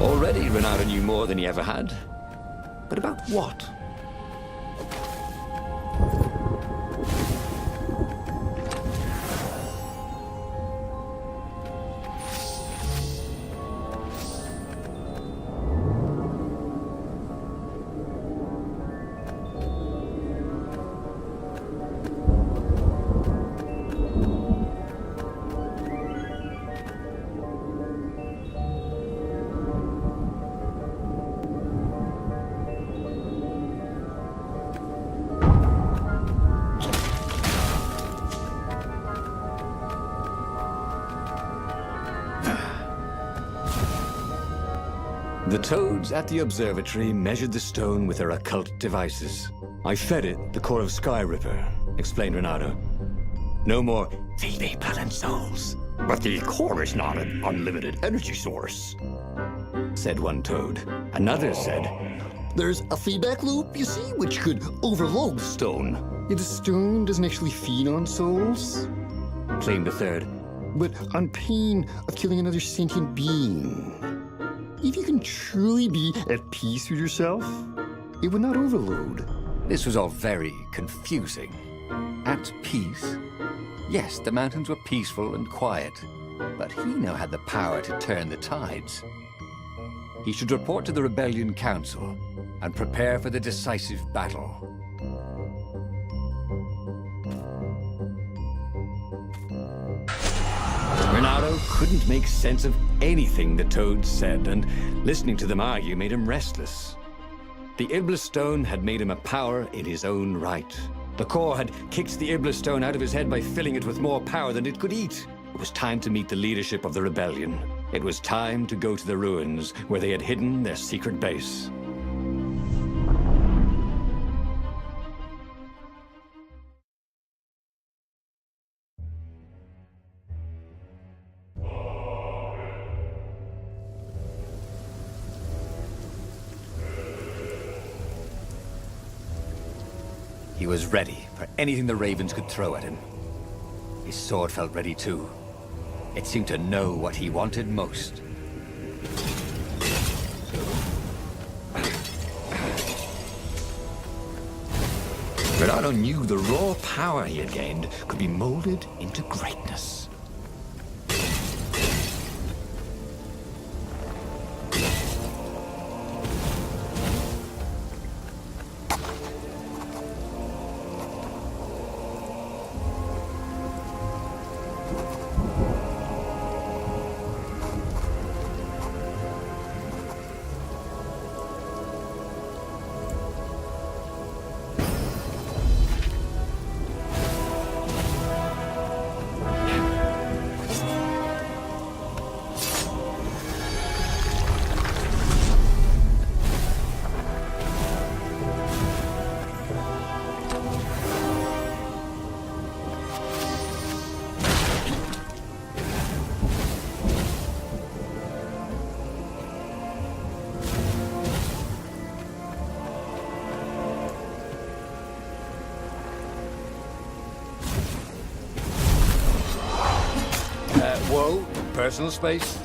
Already, Reynardo knew more than he ever had. But about what? The toads at the observatory measured the stone with their occult devices. I fed it the core of Sky Ripper, explained Reynardo. No more feed me blood and souls. But the core is not an unlimited energy source, said one toad. Another said, There's a feedback loop, you see, which could overload the stone. Yeah, the stone doesn't actually feed on souls, claimed a third. but on pain of killing another sentient being. If you can truly be at peace with yourself, it would not overload. This was all very confusing. At peace? Yes, the mountains were peaceful and quiet, but he now had the power to turn the tides. He should report to the Rebellion Council and prepare for the decisive battle. Reynardo couldn't make sense of anything the toads said, and listening to them argue made him restless. The Iblis Stone had made him a power in his own right. The core had kicked the Iblis Stone out of his head by filling it with more power than it could eat. It was time to meet the leadership of the rebellion. It was time to go to the ruins where they had hidden their secret base. He was ready for anything the ravens could throw at him. His sword felt ready too. It seemed to know what he wanted most. Reynardo knew the raw power he had gained could be molded into greatness. Whoa, personal space?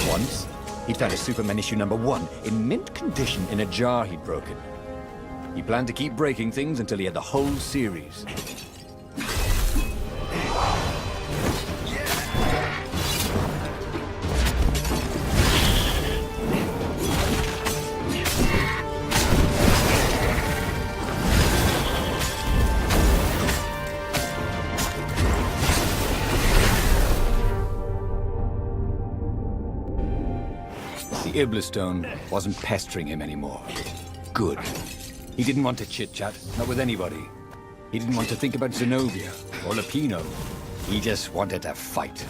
Once, he'd found a Superman issue #1 in mint condition in a jar he'd broken. He planned to keep breaking things until he had the whole series. The Iblistone wasn't pestering him anymore. Good. He didn't want to chit-chat, not with anybody. He didn't want to think about Zenobia or Lapino. He just wanted to fight.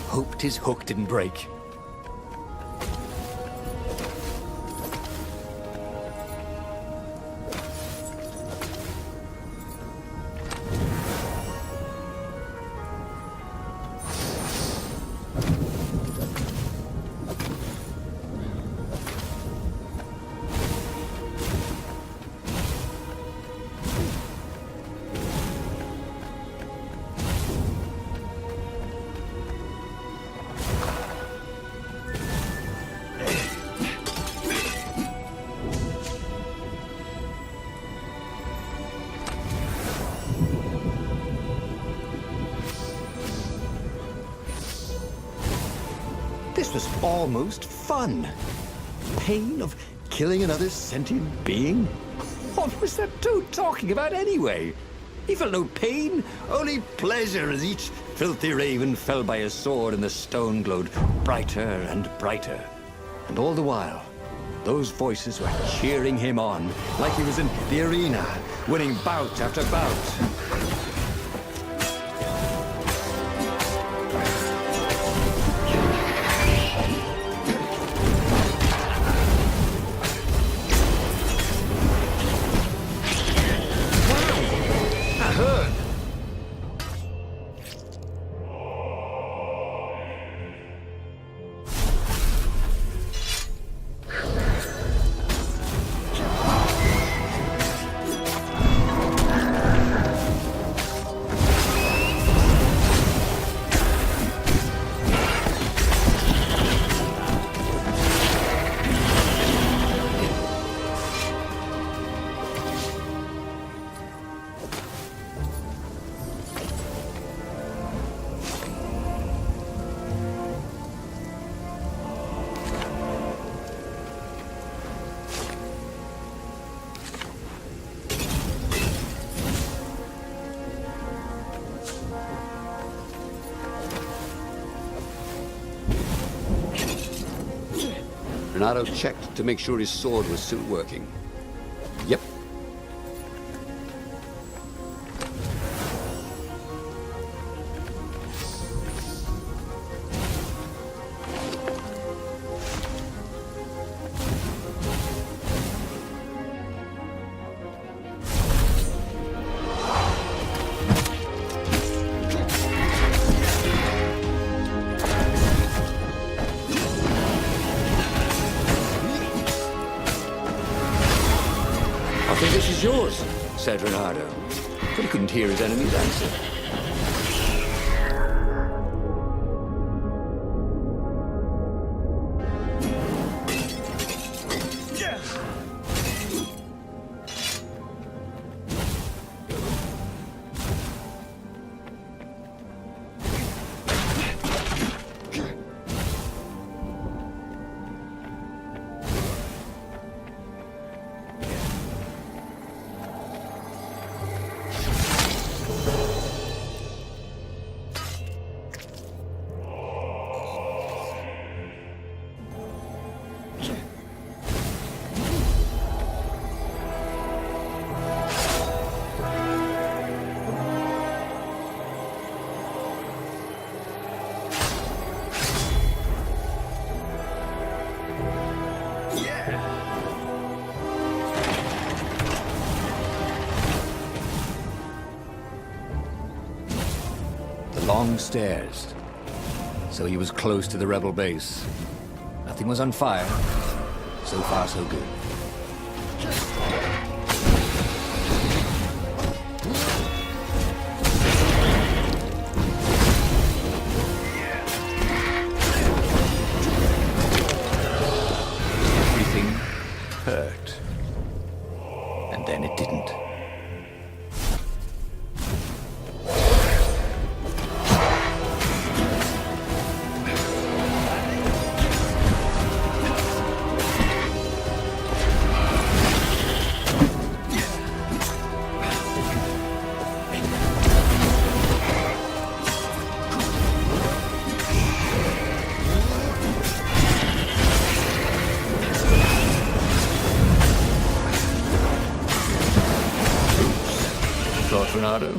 Hoped his hook didn't break. This was almost fun. Pain of killing another sentient being? What was that toad talking about anyway? He felt no pain, only pleasure as each filthy raven fell by his sword and the stone glowed brighter and brighter. And all the while, those voices were cheering him on like he was in the arena, winning bout after bout. Reynardo checked to make sure his sword was still working. Yep. I think this is yours, said Reynardo, but he couldn't hear his enemy's answer. Long stairs. So he was close to the rebel base. Nothing was on fire. So far, so good. Everything hurt. And then it didn't. Thoughts, Reynardo?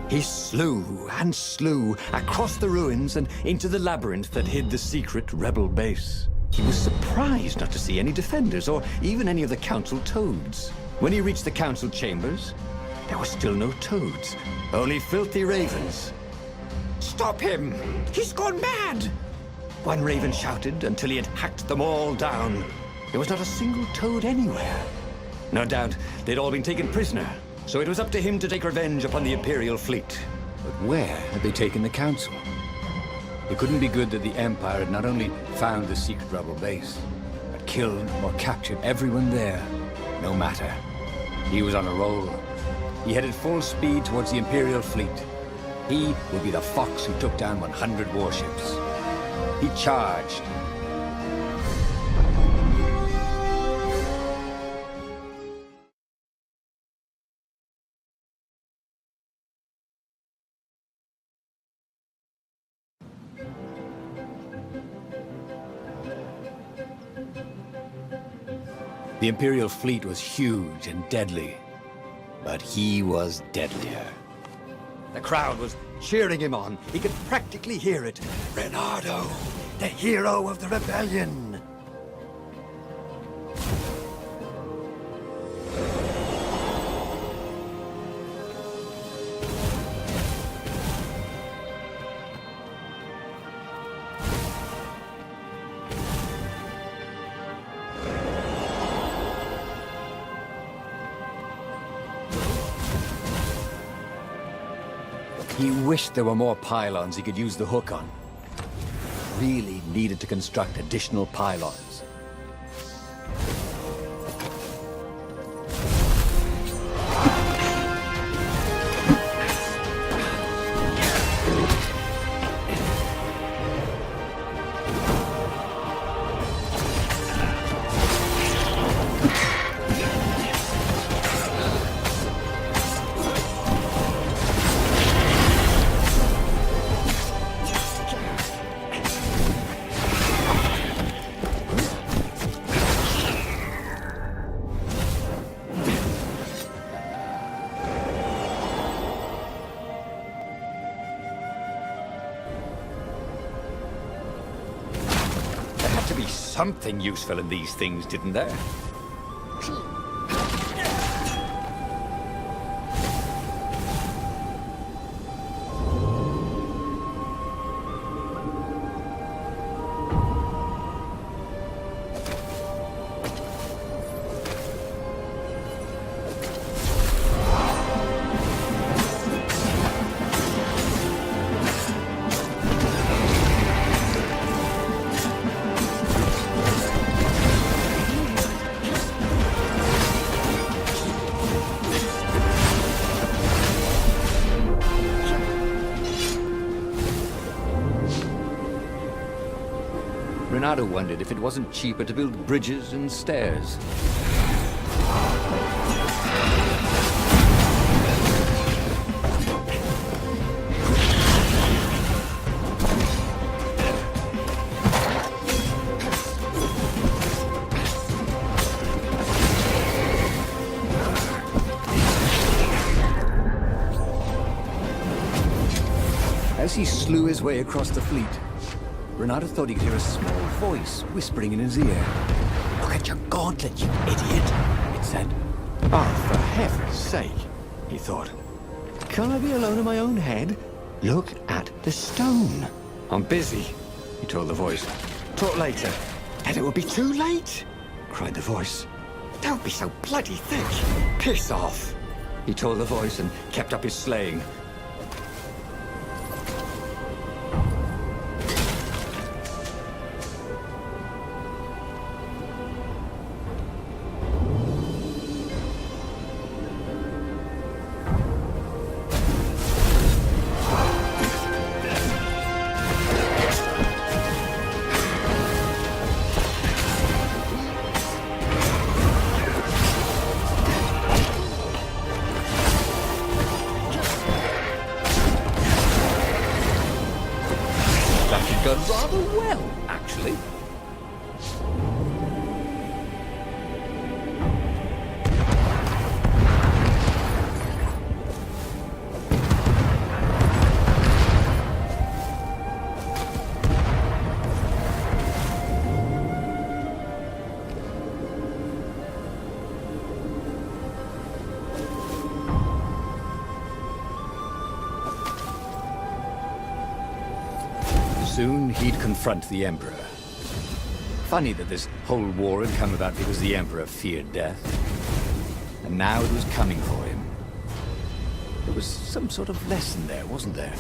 He slew and slew across the ruins and into the labyrinth that hid the secret rebel base. He was surprised not to see any defenders or even any of the council toads. When he reached the council chambers, there were still no toads, only filthy ravens. "Stop him! He's gone mad!" one raven shouted until he had hacked them all down. There was not a single toad anywhere. No doubt they'd all been taken prisoner. So it was up to him to take revenge upon the Imperial fleet. But where had they taken the council? It couldn't be good that the Empire had not only found the secret rebel base, but killed or captured everyone there. No matter. He was on a roll. He headed full speed towards the Imperial fleet. He would be the Fox who took down 100 warships. He charged. The Imperial fleet was huge and deadly, but he was deadlier. The crowd was cheering him on. He could practically hear it. Reynardo, the hero of the rebellion. He wished there were more pylons he could use the hook on. Really needed to construct additional pylons. To be something useful in these things, didn't there? Reynardo wondered if it wasn't cheaper to build bridges and stairs. As he slew his way across the fleet, Reynardo thought he could hear a small voice whispering in his ear. "Look at your gauntlet, you idiot," it said. Oh, for heaven's sake, he thought. Can I be alone in my own head? Look at the stone. I'm busy, he told the voice. Talk later. And it will be too late, cried the voice. Don't be so bloody thick. Piss off, he told the voice and kept up his slaying. That had gone rather well, actually. Soon he'd confront the Emperor. Funny that this whole war had come about because the Emperor feared death. And now it was coming for him. There was some sort of lesson there, wasn't there?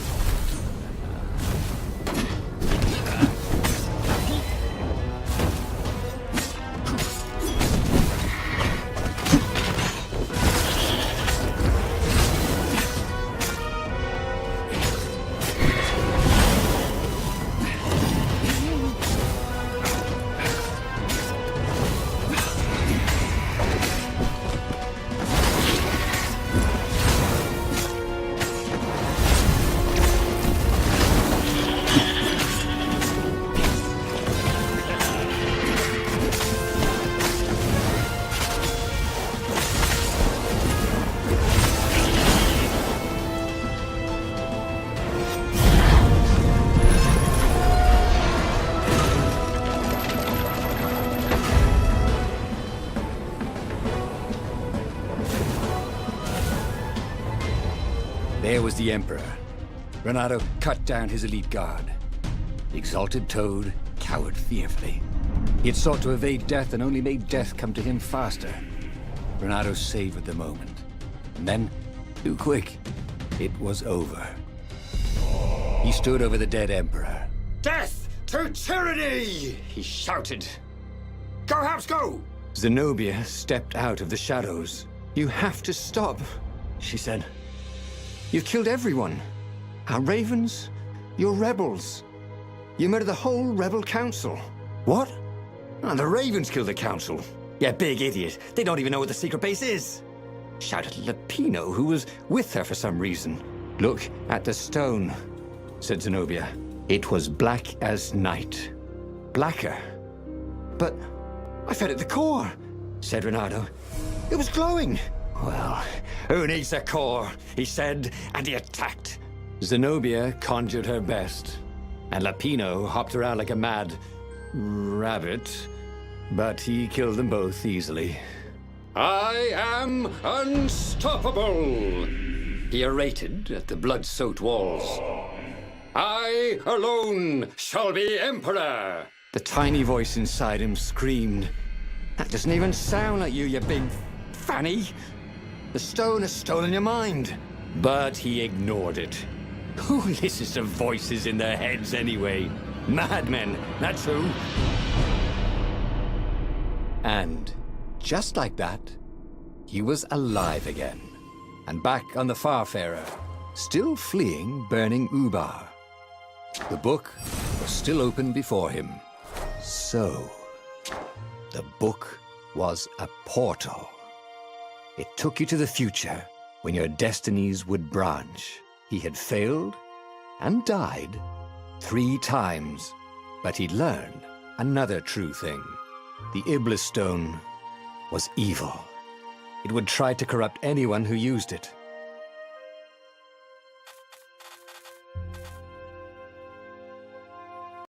There was the Emperor. Reynardo cut down his elite guard. The exalted Toad cowered fearfully. He had sought to evade death and only made death come to him faster. Reynardo savored the moment. And then, too quick, it was over. He stood over the dead Emperor. Death to tyranny, he shouted. Go, House, go! Zenobia stepped out of the shadows. You have to stop, she said. You've killed everyone. Our ravens, your rebels. You murdered the whole rebel council. What? Oh, the ravens killed the council. Yeah, big idiot. They don't even know what the secret base is. Shouted Lapino, who was with her for some reason. Look at the stone, said Zenobia. It was black as night. Blacker. But I fed it the core, said Reynardo. It was glowing. Well, who needs a core, he said, and he attacked. Zenobia conjured her best, and Lapino hopped around like a mad rabbit, but he killed them both easily. I am unstoppable, he orated at the blood-soaked walls. I alone shall be emperor. The tiny voice inside him screamed. That doesn't even sound like you big fanny. The stone has stolen your mind. But he ignored it. Who listens to voices in their heads anyway? Madmen, that's who. And just like that, he was alive again. And back on the Farfarer, still fleeing burning Ubar. The book was still open before him. So, the book was a portal. It took you to the future, when your destinies would branch. He had failed and died 3 times, but he'd learned another true thing. The Iblis Stone was evil. It would try to corrupt anyone who used it.